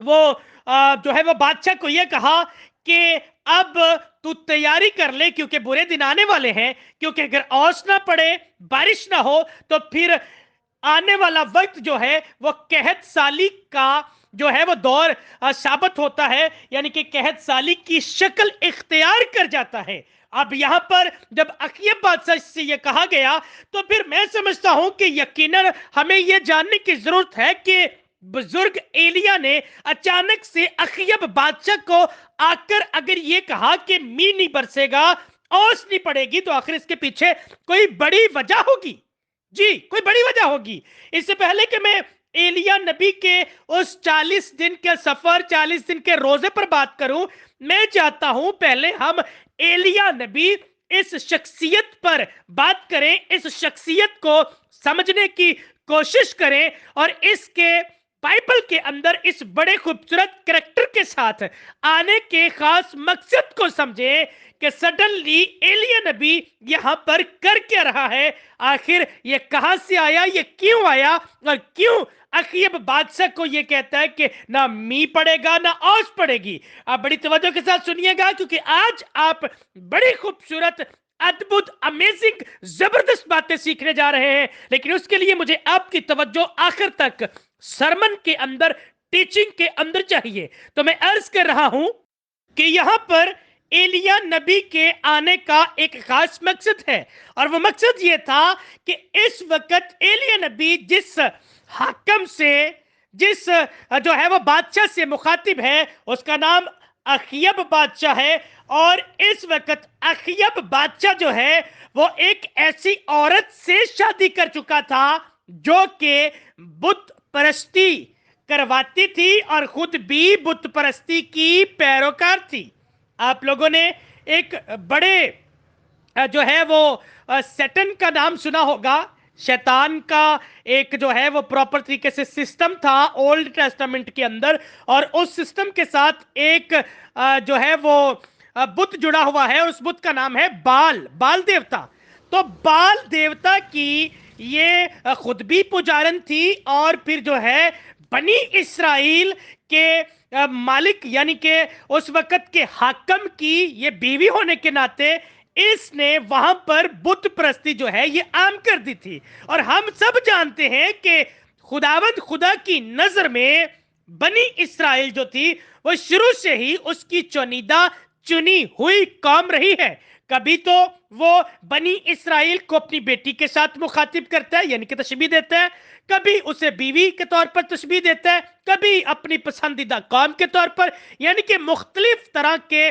وہ جو ہے وہ بادشاہ کو یہ کہا کہ اب تو تیاری کر لے کیونکہ برے دن آنے والے ہیں، کیونکہ اگر اوس نہ پڑے، بارش نہ ہو تو پھر آنے والا وقت جو ہے وہ قحط سالی کا جو ہے وہ دور ثابت ہوتا ہے، یعنی کہ قحط سالی کی شکل اختیار کر جاتا ہے۔ اب یہاں پر جب اخیب بادشاہ سے یہ کہا گیا تو پھر میں سمجھتا ہوں کہ یقیناً ہمیں یہ جاننے کی ضرورت ہے کہ بزرگ ایلیا نے اچانک سے اخیب بادشاہ کو آ کر اگر یہ کہا کہ می نہیں برسے گا، اوس نہیں پڑے گی، تو آخر اس کے پیچھے کوئی بڑی وجہ ہوگی۔ جی، کوئی بڑی وجہ ہوگی۔ اس سے پہلے کہ میں ایلیا نبی کے اس 40 دن کے سفر، 40 دن کے روزے پر بات کروں، میں چاہتا ہوں پہلے ہم ایلیا نبی اس شخصیت پر بات کریں، اس شخصیت کو سمجھنے کی کوشش کریں اور اس کے بائبل کے اندر اس بڑے خوبصورت کریکٹر کے ساتھ آنے کے خاص مقصد کو سمجھیں کہ سڈنلی ایلیا نبی یہاں پر کر کیا رہا ہے، آخر یہ کہاں سے آیا، یہ کیوں آیا، اور کیوں اخیب بادشاہ کو یہ کہتا ہے کہ نہ می پڑے گا نہ اوس پڑے گی۔ آپ بڑی توجہ کے ساتھ سنیے گا کیونکہ آج آپ بڑی خوبصورت، ادبھت، امیزنگ، زبردست باتیں سیکھنے جا رہے ہیں، لیکن اس کے لیے مجھے آپ کی توجہ آخر تک سرمن کے اندر، ٹیچنگ کے اندر چاہیے۔ تو میں عرض کر رہا ہوں کہ یہاں پر ایلیا نبی کے آنے کا ایک خاص مقصد ہے، اور وہ مقصد یہ تھا کہ اس وقت ایلیا نبی جس حاکم سے، جس جو ہے وہ بادشاہ سے مخاطب ہے، اس کا نام اخیب بادشاہ ہے، اور اس وقت اخیب بادشاہ جو ہے وہ ایک ایسی عورت سے شادی کر چکا تھا جو کہ بت پرستی کرواتی تھی اور خود بھی بت پرستی کی پیروکار تھی۔ آپ لوگوں نے ایک بڑے جو ہے وہ سیٹن کا نام سنا ہوگا، شیطان کا ایک جو ہے وہ پراپر طریقے سے سسٹم تھا اولڈ ٹیسٹامنٹ کے اندر، اور اس سسٹم کے ساتھ ایک جو ہے وہ بت جڑا ہوا ہے، اور اس بت کا نام ہے بال دیوتا۔ تو بال دیوتا کی یہ خود بھی پجارن تھی، اور پھر جو ہے بنی اسرائیل کے مالک یعنی کہ اس وقت کے حاکم کی یہ بیوی ہونے کے ناطے اس نے وہاں پر بت پرستی جو ہے یہ عام کر دی تھی۔ اور ہم سب جانتے ہیں کہ خداوند خدا کی نظر میں بنی اسرائیل جو تھی وہ شروع سے ہی اس کی چنیدہ، چنی ہوئی قوم رہی ہے۔ کبھی تو وہ بنی اسرائیل کو اپنی بیٹی کے ساتھ مخاطب کرتا ہے، یعنی کہ تشبیہ دیتا ہے، کبھی اسے بیوی کے طور پر تشبیہ دیتا ہے، کبھی اپنی پسندیدہ قوم کے طور پر، یعنی کہ مختلف طرح کے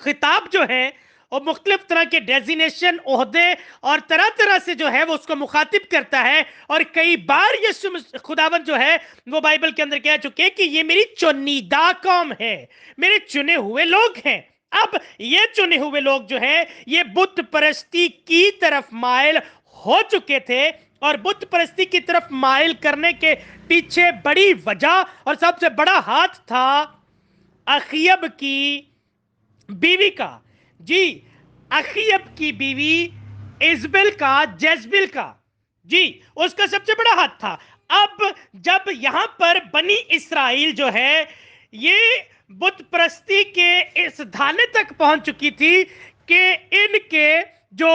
خطاب جو ہیں اور مختلف طرح کے ڈیزینیشن، عہدے اور طرح طرح سے جو ہے وہ اس کو مخاطب کرتا ہے۔ اور کئی بار یسوع خداوند جو ہے وہ بائبل کے اندر کہہ چکے کہ یہ میری چنیدہ قوم ہے، میرے چنے ہوئے لوگ ہیں۔ اب یہ چنے ہوئے لوگ جو ہیں یہ بت پرستی کی طرف مائل ہو چکے تھے، اور بت پرستی کی طرف مائل کرنے کے پیچھے بڑی وجہ اور سب سے بڑا ہاتھ تھا اخیب کی بیوی کا۔ جی، اخیب کی بیوی ایزبل کا، جیزبل کا، جی اس کا سب سے بڑا ہاتھ تھا۔ اب جب یہاں پر بنی اسرائیل جو ہے یہ بت پرستی کے اس دھانے تک پہنچ چکی تھی کہ ان کے جو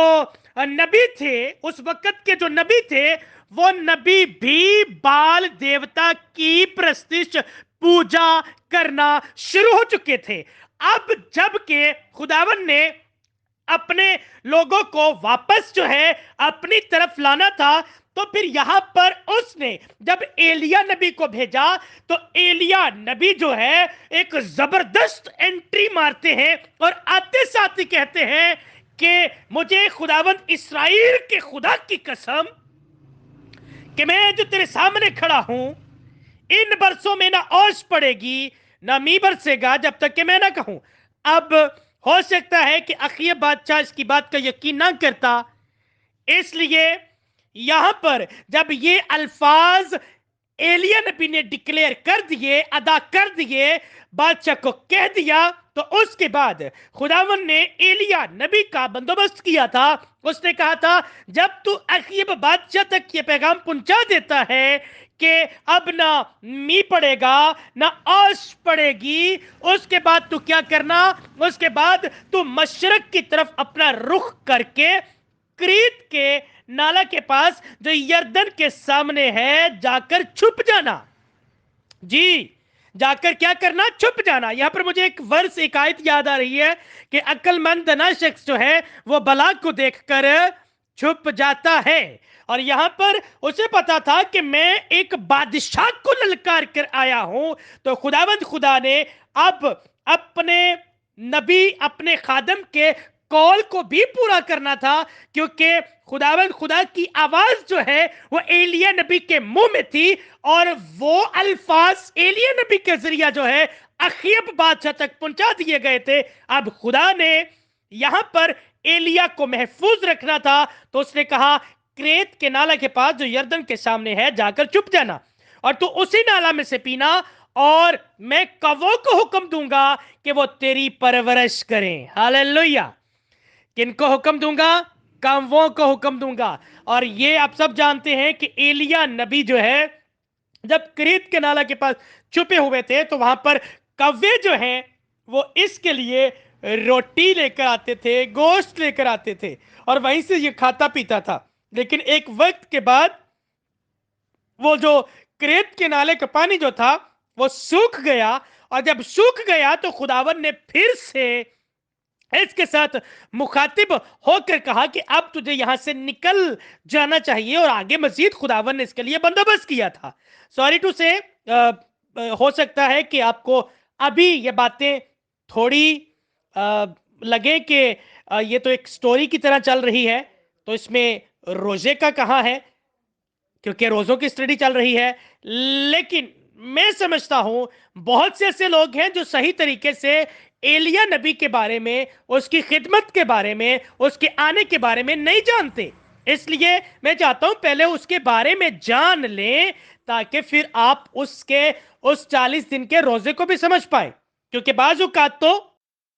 نبی تھے، اس وقت کے جو نبی تھے، وہ نبی بھی بال دیوتا کی پرستش، پوجا کرنا شروع ہو چکے تھے۔ اب جب کہ خداوند نے اپنے لوگوں کو واپس جو ہے اپنی طرف لانا تھا، تو پھر یہاں پر اس نے جب ایلیا نبی کو بھیجا تو ایلیا نبی جو ہے ایک زبردست انٹری مارتے ہیں اور آتے ساتھ ہی کہتے ہیں کہ مجھے خداوند اسرائیل کے خدا کی قسم کہ میں جو تیرے سامنے کھڑا ہوں، ان برسوں میں نہ اوس پڑے گی نہ می برسے گا جب تک کہ میں نہ کہوں۔ اب ہو سکتا ہے کہ اخیب بادشاہ اس کی بات کا یقین نہ کرتا، اس لیے یہاں پر جب یہ الفاظ ایلیا نبی نے ڈکلیئر کر دیے، ادا کر دیے، بادشاہ کو کہہ دیا، تو اس کے بعد خداوند نے ایلیا نبی کا بندوبست کیا تھا. اس نے کہا تھا جب تو اخیب بادشاہ تک یہ پیغام پہنچا دیتا ہے کہ اب نہ می پڑے گا نہ آش پڑے گی، اس کے بعد تو کیا کرنا؟ اس کے بعد تو مشرق کی طرف اپنا رخ کر کے کریت کے نالا کے پاس جو یردن کے سامنے ہے جا کر چھپ جانا. جی، جا کر کیا کرنا؟ چھپ جانا. یہاں پر مجھے ایک ورس، ایک آیت یاد آ رہی ہے کہ عقل مند نہ شخص جو ہے وہ بلا کو دیکھ کر چھپ جاتا ہے. اور یہاں پر اسے پتا تھا کہ میں ایک بادشاہ کو للکار کر آیا ہوں. تو خداوند خدا نے اب اپنے نبی، اپنے خادم کے کال کو بھی پورا کرنا تھا، کیونکہ خداوند خدا کی آواز جو ہے وہ ایلیا نبی کے منہ میں تھی، اور وہ الفاظ ایلیا نبی کے ذریعہ جو ہے اخیب بادشاہ تک پہنچا دیے گئے تھے. اب خدا نے یہاں پر ایلیا کو محفوظ رکھنا تھا، تو اس نے کہا کریت کے نالا کے پاس جو یردن کے سامنے ہے جا کر چھپ جانا، اور تو اسی نالا میں سے پینا، اور میں کووں کو حکم دوں گا کہ وہ تیری پرورش کریں. ہاللیلویہ. کن کو حکم دوں گا؟ کووں کو حکم دوں گا. اور یہ آپ سب جانتے ہیں کہ ایلیا نبی جو ہے جب کریت کے نالا کے پاس چھپے ہوئے تھے تو وہاں پر کوے جو ہیں وہ اس کے لیے روٹی لے کر آتے تھے، گوشت لے کر آتے تھے، اور وہیں سے یہ کھاتا پیتا تھا. لیکن ایک وقت کے بعد وہ جو کریت کے نالے کا پانی جو تھا وہ سوکھ گیا، اور جب سوکھ گیا تو خداوند نے پھر سے اس کے ساتھ مخاطب ہو کر کہا کہ اب تجھے یہاں سے نکل جانا چاہیے، اور آگے مزید خداوند نے اس کے لیے بندوبست کیا تھا. سوری ٹو سے ہو سکتا ہے کہ آپ کو ابھی یہ باتیں تھوڑی لگے کہ یہ تو ایک سٹوری کی طرح چل رہی ہے، تو اس میں روزے کا کہاں ہے، کیونکہ روزوں کی سٹڈی چل رہی ہے. لیکن میں سمجھتا ہوں بہت سے ایسے لوگ ہیں جو صحیح طریقے سے ایلیا نبی کے بارے میں، اس کی خدمت کے بارے میں، اس کے آنے کے بارے میں نہیں جانتے. اس لیے میں چاہتا ہوں پہلے اس کے بارے میں جان لیں، تاکہ پھر آپ اس 40 دن کے روزے کو بھی سمجھ پائیں. کیونکہ بعض اوقات تو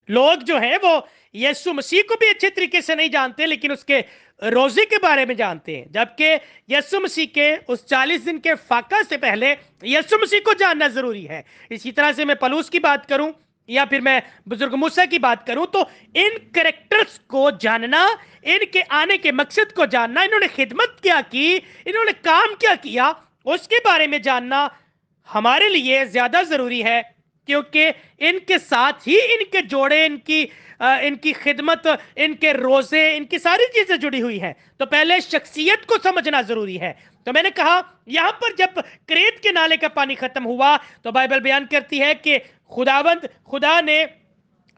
لوگ جو ہیں وہ یسوع مسیح کو بھی اچھے طریقے سے نہیں جانتے، لیکن اس کے روزے کے بارے میں جانتے ہیں، جبکہ یسوع مسیح کے اس 40 دن کے فاقہ سے پہلے یسوع مسیح کو جاننا ضروری ہے. اسی طرح سے میں پلوس کی بات کروں یا پھر میں بزرگ موسیٰ کی بات کروں، تو ان کریکٹرز کو جاننا، ان کے آنے کے مقصد کو جاننا، انہوں نے خدمت کیا کی، انہوں نے کام کیا کیا، اس کے بارے میں جاننا ہمارے لیے زیادہ ضروری ہے، کیونکہ ان کے ساتھ ہی ان کے جوڑے، ان کی خدمت، ان کے روزے، ان کی ساری چیزیں جڑی ہوئی ہیں. تو پہلے شخصیت کو سمجھنا ضروری ہے. تو میں نے کہا یہاں پر جب کریت کے نالے کا پانی ختم ہوا تو بائبل بیان کرتی ہے کہ خدا نے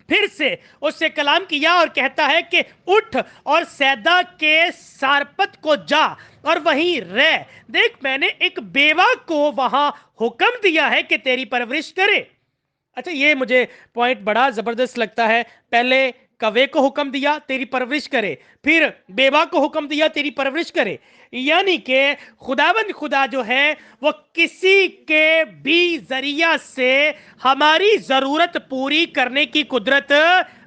پھر سے اس سے کلام کیا اور کہتا ہے کہ اٹھ اور سیدا کے سارپت کو جا اور وہیں رہ. دیکھ، میں نے ایک بیوہ کو وہاں حکم دیا ہے کہ تیری پرورش کرے. اچھا، یہ مجھے پوائنٹ بڑا زبردست لگتا ہے. پہلے کوے کو حکم دیا تیری پرورش کرے، پھر بیوہ کو حکم دیا تیری پرورش کرے. یعنی کہ خداوند خدا جو ہے وہ کسی کے بھی ذریعہ سے ہماری ضرورت پوری کرنے کی قدرت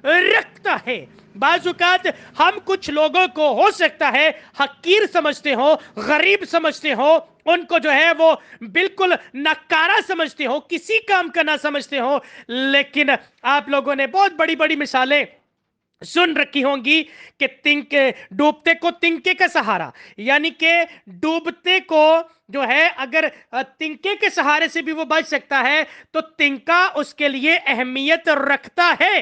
رکھتا ہے. بعض اوقات ہم کچھ لوگوں کو ہو سکتا ہے حقیر سمجھتے ہو، غریب سمجھتے ہو، ان کو جو ہے وہ بالکل ناکارہ سمجھتے ہو، کسی کام کا نہ سمجھتے ہو. لیکن آپ لوگوں نے بہت بڑی بڑی مثالیں سن رکھی ہوں گی کہ ڈوبتے کو تنکے کا سہارا، یعنی کہ ڈوبتے کو جو ہے اگر تنکے کے سہارے سے بھی وہ بچ سکتا ہے تو تنکا اس کے لیے اہمیت رکھتا ہے.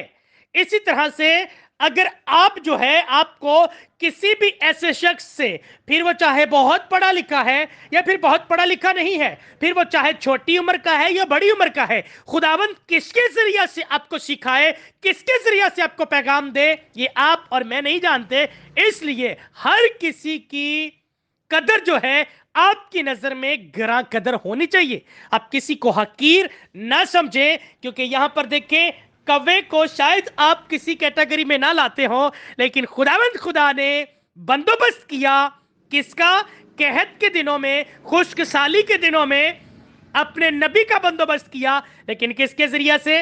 اسی طرح سے اگر آپ جو ہے آپ کو کسی بھی ایسے شخص سے، پھر وہ چاہے بہت پڑھا لکھا ہے یا پھر بہت پڑھا لکھا نہیں ہے، پھر وہ چاہے چھوٹی عمر کا ہے یا بڑی عمر کا ہے، خداوند کس کے ذریعہ سے آپ کو سکھائے، کس کے ذریعہ سے آپ کو پیغام دے، یہ آپ اور میں نہیں جانتے. اس لیے ہر کسی کی قدر جو ہے آپ کی نظر میں گراں قدر ہونی چاہیے. آپ کسی کو حقیر نہ سمجھیں، کیونکہ یہاں پر دیکھیں کوے کو شاید آپ کسی کیٹیگری میں نہ لاتے ہوں، لیکن خداوند خدا نے بندوبست کیا کس کا؟ قحط کے دنوں میں، خشک سالی کے دنوں میں اپنے نبی کا بندوبست کیا. لیکن کس کے ذریعہ سے؟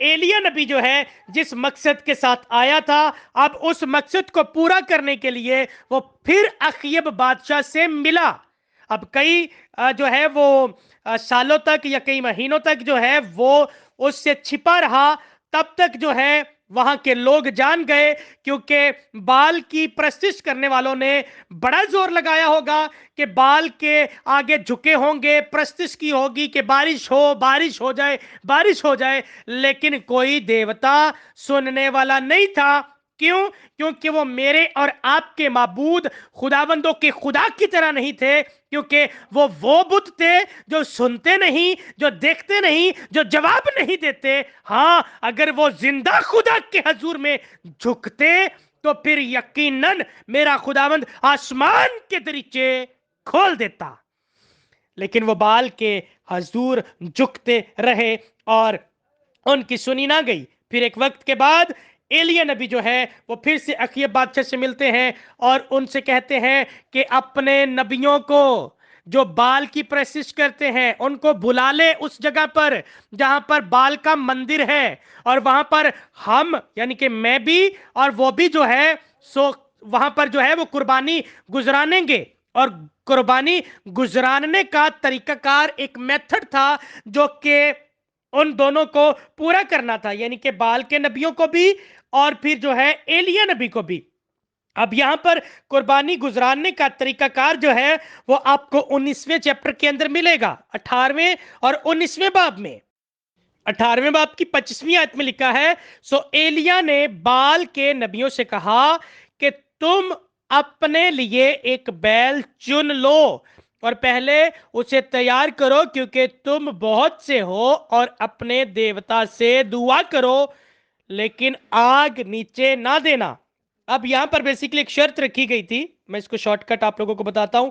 ایلیا نبی جو ہے جس مقصد کے ساتھ آیا تھا، اب اس مقصد کو پورا کرنے کے لیے وہ پھر اخیب بادشاہ سے ملا۔ اب کئی جو ہے وہ سالوں تک یا کئی مہینوں تک جو ہے وہ اس سے چھپا رہا، تب تک جو ہے وہاں کے لوگ جان گئے، کیونکہ بال کی پرستش کرنے والوں نے بڑا زور لگایا ہوگا کہ بال کے آگے جھکے ہوں گے، پرستش کی ہوگی کہ بارش ہو، بارش ہو جائے، بارش ہو جائے، لیکن کوئی دیوتا سننے والا نہیں تھا۔ کیوں؟ کیونکہ وہ میرے اور آپ کے معبود خداوندوں کے خدا کی طرح نہیں تھے، کیونکہ وہ بت تھے جو سنتے نہیں، جو دیکھتے نہیں، جو جواب نہیں دیتے۔ ہاں، اگر وہ زندہ خدا کے حضور میں جھکتے تو پھر یقیناً میرا خداوند آسمان کے دریچے کھول دیتا، لیکن وہ بال کے حضور جھکتے رہے اور ان کی سنی نہ گئی۔ پھر ایک وقت کے بعد ایلیا نبی جو ہے وہ پھر سے اخیب بادشاہ سے ملتے ہیں اور ان سے کہتے ہیں کہ اپنے نبیوں کو جو بال کی پرستش کرتے ہیں ان کو بلا لے اس جگہ پر جہاں پر بال کا مندر ہے، اور وہاں پر ہم یعنی کہ میں بھی اور وہ بھی جو ہے سو وہاں پر جو ہے وہ قربانی گزرانیں گے۔ اور قربانی گزراننے کا طریقہ کار ایک میتھڈ تھا جو کہ ان دونوں کو پورا کرنا تھا، یعنی کہ بال کے نبیوں کو بھی اور پھر جو ہے ایلیا نبی کو بھی۔ اب یہاں پر قربانی گزراننے کا طریقہ کار جو ہے وہ آپ کو 19ویں چیپٹر کے اندر ملے گا، 18ویں اور 19ویں باب میں۔ 18ویں باب کی 25ویں آیت میں لکھا ہے، سو ایلیا نے بال کے نبیوں سے کہا کہ تم اپنے لیے ایک بیل چن لو اور پہلے اسے تیار کرو، کیونکہ تم بہت سے ہو، اور اپنے دیوتا سے دعا کرو، لیکن آگ نیچے نہ دینا۔ اب یہاں پر بیسیکلی ایک شرط رکھی گئی تھی، میں اس کو شارٹ کٹ آپ لوگوں کو بتاتا ہوں،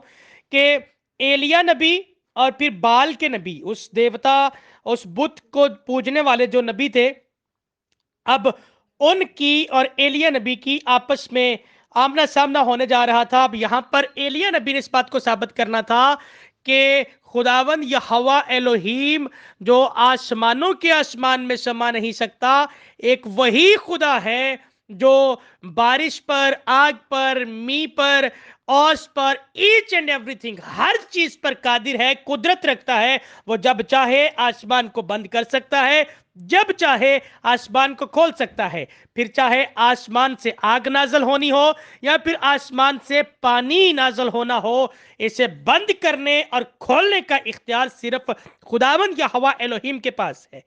کہ ایلیا نبی اور پھر بال کے نبی، اس دیوتا اس بت کو پوجنے والے جو نبی تھے، اب ان کی اور ایلیا نبی کی آپس میں آمنا سامنا ہونے جا رہا تھا۔ اب یہاں پر ایلیا نبی نے اس بات کو ثابت کرنا تھا کہ خداوند یہوہ الوہیم جو آسمانوں کے آسمان میں سما نہیں سکتا، ایک وہی خدا ہے جو بارش پر، آگ پر، می پر، اوس پر، ایچ اینڈ ایوری تھنگ، ہر چیز پر قادر ہے، قدرت رکھتا ہے۔ وہ جب چاہے آسمان کو بند کر سکتا ہے، جب چاہے آسمان کو کھول سکتا ہے، پھر چاہے آسمان سے آگ نازل ہونی ہو یا پھر آسمان سے پانی نازل ہونا ہو، اسے بند کرنے اور کھولنے کا اختیار صرف خداوند یہوہ الوہیم کے پاس ہے۔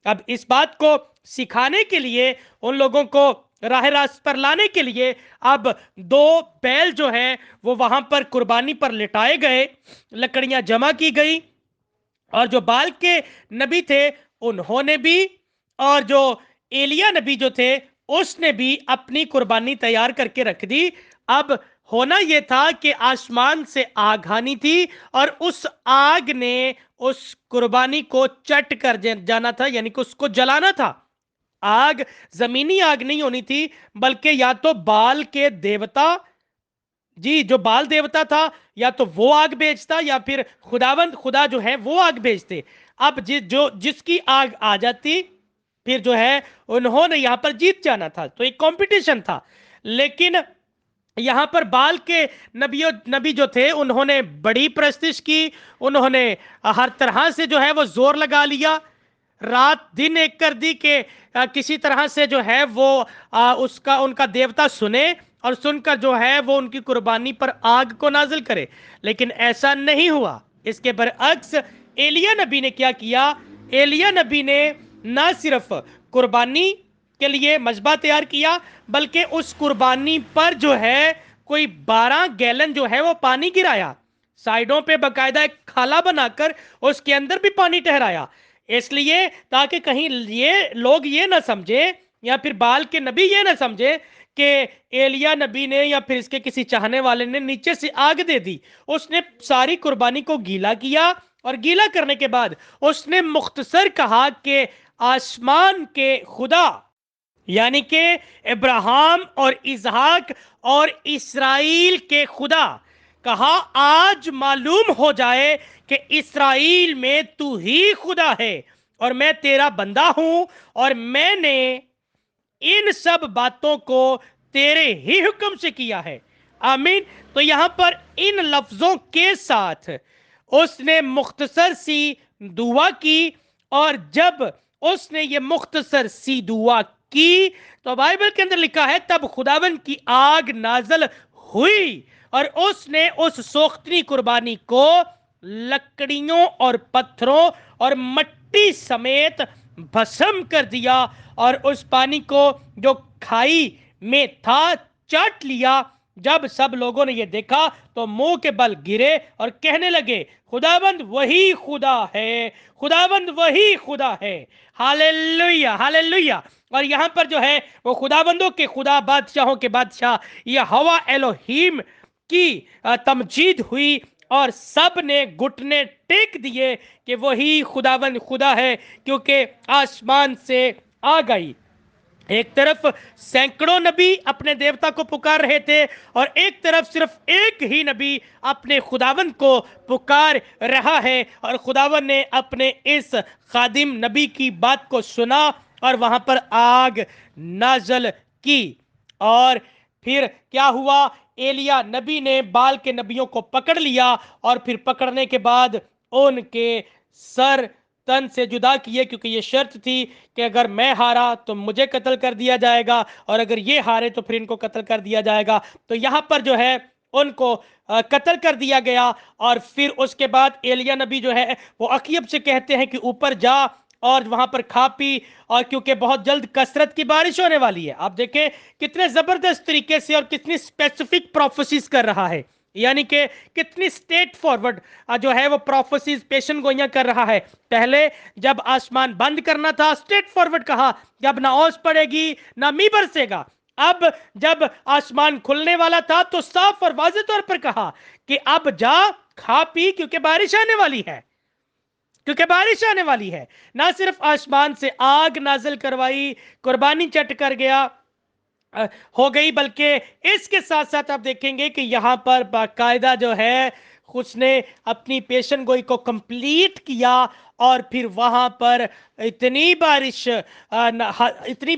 اب اس بات کو سکھانے کے لیے، ان لوگوں کو راہ راست پر لانے کے لیے، اب دو بیل جو ہیں وہ وہاں پر قربانی پر لٹائے گئے، لکڑیاں جمع کی گئی، اور جو بال کے نبی تھے انہوں نے بھی، اور جو ایلیا نبی جو تھے اس نے بھی اپنی قربانی تیار کر کے رکھ دی۔ اب ہونا یہ تھا کہ آسمان سے آگ آنی تھی اور اس آگ نے اس قربانی کو چٹ کر جانا تھا، یعنی کہ اس کو جلانا تھا۔ آگ زمینی آگ نہیں ہونی تھی، بلکہ یا تو بال کے دیوتا، جی جو بال دیوتا تھا، یا تو وہ آگ بھیجتا یا پھر خداوند خدا جو ہے وہ آگ بھیجتے۔ اب جس کی آگ آ جاتی پھر جو ہے انہوں نے یہاں پر جیت جانا تھا، تو ایک کمپٹیشن تھا۔ لیکن یہاں پر بال کے نبی جو تھے انہوں نے بڑی پرستش کی، انہوں نے ہر طرح سے جو ہے وہ زور لگا لیا، رات دن ایک کر دی کہ کسی طرح سے جو ہے وہ ان کا دیوتا سنے اور سن کر جو ہے وہ ان کی قربانی پر آگ کو نازل کرے، لیکن ایسا نہیں ہوا۔ اس کے برعکس ایلیا نبی نے کیا کیا؟ ایلیا نبی نے نہ صرف قربانی کے لیے مذبح تیار کیا، بلکہ اس قربانی پر جو ہے کوئی 12 گیلن جو ہے وہ پانی گرایا، سائیڈوں پہ باقاعدہ ایک کھالا بنا کر اس کے اندر بھی پانی ٹھہرایا، اس لیے تاکہ کہیں لوگ یہ نہ سمجھے یا پھر بال کے نبی یہ نہ سمجھے کہ ایلیا نبی نے یا پھر اس کے کسی چاہنے والے نے نیچے سے آگ دے دی۔ اس نے ساری قربانی کو گیلا کیا، اور گیلا کرنے کے بعد اس نے مختصر کہا کہ آسمان کے خدا، یعنی کہ ابراہیم اور اسحاق اور اسرائیل کے خدا، کہا آج معلوم ہو جائے کہ اسرائیل میں تو ہی خدا ہے، اور میں تیرا بندہ ہوں اور میں نے ان سب باتوں کو تیرے ہی حکم سے کیا ہے. آمین. تو یہاں پر ان لفظوں کے ساتھ اس نے مختصر سی دعا کی، اور جب اس نے یہ مختصر سی دعا کی تو بائبل کے اندر لکھا ہے تب خداوند کی آگ نازل ہوئی اور اس نے اس سوختنی قربانی کو لکڑیوں اور پتھروں اور مٹی سمیت بھسم کر دیا، اور اس پانی کو جو کھائی میں تھا چاٹ لیا. جب سب لوگوں نے یہ دیکھا تو منہ کے بل گرے اور کہنے لگے خداوند وہی خدا ہے، خداوند وہی خدا ہے. ہاللیلویہ ہاللیلویہ. اور یہاں پر جو ہے وہ خداوندوں کے خدا، بادشاہوں کے بادشاہ یہوہ الوہیم کی تمجید ہوئی، اور سب نے گھٹنے ٹیک دیے کہ وہی خداوند خدا ہے، کیونکہ آسمان سے آ گئی. ایک طرف سینکڑوں نبی اپنے دیوتا کو پکار رہے تھے، اور ایک طرف صرف ایک ہی نبی اپنے خداوند کو پکار رہا ہے، اور خداوند نے اپنے اس خادم نبی کی بات کو سنا اور وہاں پر آگ نازل کی. اور پھر کیا ہوا؟ ایلیا نبی نے بال کے نبیوں کو پکڑ لیا، اور پھر پکڑنے کے بعد ان کے سر تن سے جدا کیے، کیونکہ یہ شرط تھی کہ اگر میں ہارا تو مجھے قتل کر دیا جائے گا، اور اگر یہ ہارے تو پھر ان کو قتل کر دیا جائے گا. تو یہاں پر جو ہے ان کو قتل کر دیا گیا. اور پھر اس کے بعد ایلیا نبی جو ہے وہ اخیب سے کہتے ہیں کہ اوپر جا اور وہاں پر کھا پی، اور کیونکہ بہت جلد کثرت کی بارش ہونے والی ہے. آپ دیکھیں کتنے زبردست طریقے سے اور کتنی اسپیسیفک پروفیسیز کر رہا ہے، یعنی کہ کتنی سٹیٹ فارورڈ جو ہے وہ پروفیسیز پیشن گوئیاں کر رہا ہے. پہلے جب آسمان بند کرنا تھا سٹیٹ فارورڈ کہا کہ اب نہ اوس پڑے گی نہ می برسے گا. اب جب آسمان کھلنے والا تھا تو صاف اور واضح طور پر کہا کہ اب جا کھا پی، کیونکہ بارش آنے والی ہے، کیونکہ بارش آنے والی ہے. نہ صرف آسمان سے آگ نازل کروائی، قربانی چٹ کر گیا ہو گئی، بلکہ اس کے ساتھ ساتھ آپ دیکھیں گے کہ یہاں پر باقاعدہ جو ہے اس نے اپنی پیشن گوئی کو کمپلیٹ کیا، اور پھر وہاں پر اتنی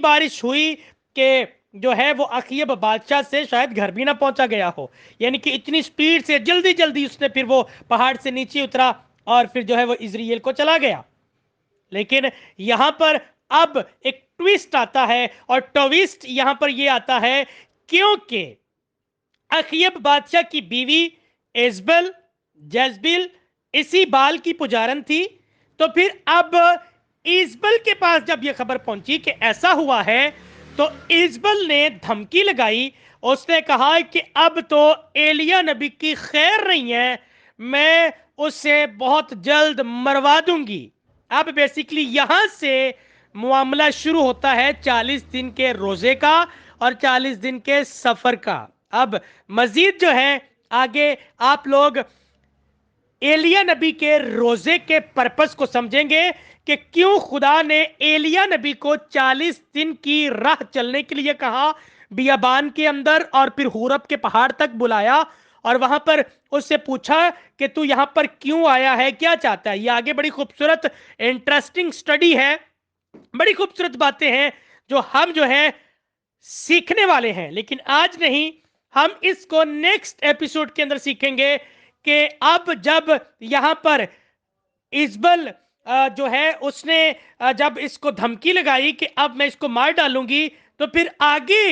بارش ہوئی کہ جو ہے وہ اخیب بادشاہ سے شاید گھر بھی نہ پہنچا گیا ہو. یعنی کہ اتنی سپیڈ سے جلدی جلدی اس نے پھر وہ پہاڑ سے نیچے اترا اور پھر جو ہے وہ اسرائیل کو چلا گیا. لیکن یہاں پر اب ایک ٹویسٹ آتا ہے، اور ٹویسٹ یہاں پر یہ آتا ہے کیونکہ اخیب بادشاہ کی بیوی جیزبل اسی بال کی پجارن تھی. تو پھر اب ایزبل کے پاس جب یہ خبر پہنچی کہ ایسا ہوا ہے تو ایزبل نے دھمکی لگائی. اس نے کہا کہ اب تو ایلیا نبی کی خیر نہیں ہے، میں اسے بہت جلد مروا دوں گی. اب بیسیکلی یہاں سے معاملہ شروع ہوتا ہے 40 دن کے روزے کا اور 40 دن کے سفر کا. اب مزید جو ہے آگے آپ لوگ ایلیا نبی کے روزے کے پرپس کو سمجھیں گے کہ کیوں خدا نے ایلیا نبی کو 40 دن کی راہ چلنے کے لیے کہا، بیابان کے اندر، اور پھر ہورب کے پہاڑ تک بلایا، اور وہاں پر اس سے پوچھا کہ تو یہاں پر کیوں آیا ہے، کیا چاہتا ہے. یہ آگے بڑی خوبصورت انٹرسٹنگ سٹڈی ہے، بڑی خوبصورت باتیں ہیں جو ہم جو ہے سیکھنے والے ہیں. لیکن آج نہیں، ہم اس کو نیکسٹ ایپیسوڈ کے اندر سیکھیں گے کہ اب جب یہاں پر ایزبل جو ہے اس نے جب اس کو دھمکی لگائی کہ اب میں اس کو مار ڈالوں گی، تو پھر آگے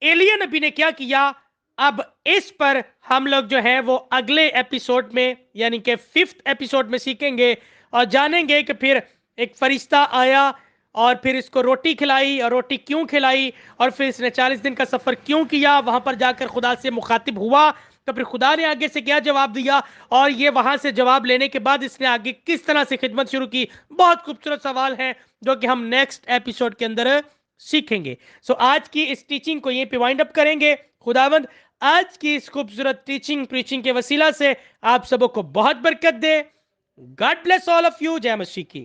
ایلیا نبی نے کیا کیا. اب اس پر ہم لوگ جو ہے وہ اگلے ایپیسوڈ میں یعنی کہ 5th ایپیسوڈ میں سیکھیں گے اور جانیں گے کہ پھر ایک فرشتہ آیا اور پھر اس کو روٹی کھلائی، اور روٹی کیوں کھلائی، اور پھر اس نے 40 دن کا سفر کیوں کیا، وہاں پر جا کر خدا سے مخاطب ہوا، تو پھر خدا نے آگے سے کیا جواب دیا، اور یہ وہاں سے جواب لینے کے بعد اس نے آگے کس طرح سے خدمت شروع کی. بہت خوبصورت سوال ہے جو کہ ہم نیکسٹ ایپیسوڈ کے اندر سیکھیں گے. سو آج کی اس ٹیچنگ کو یہ پہ وائنڈ اپ کریں گے. خداوند آج کی اس خوبصورت ٹیچنگ پریچنگ کے وسیلہ سے آپ سبوں کو بہت برکت دے. God bless all of you. جے مسیح کی.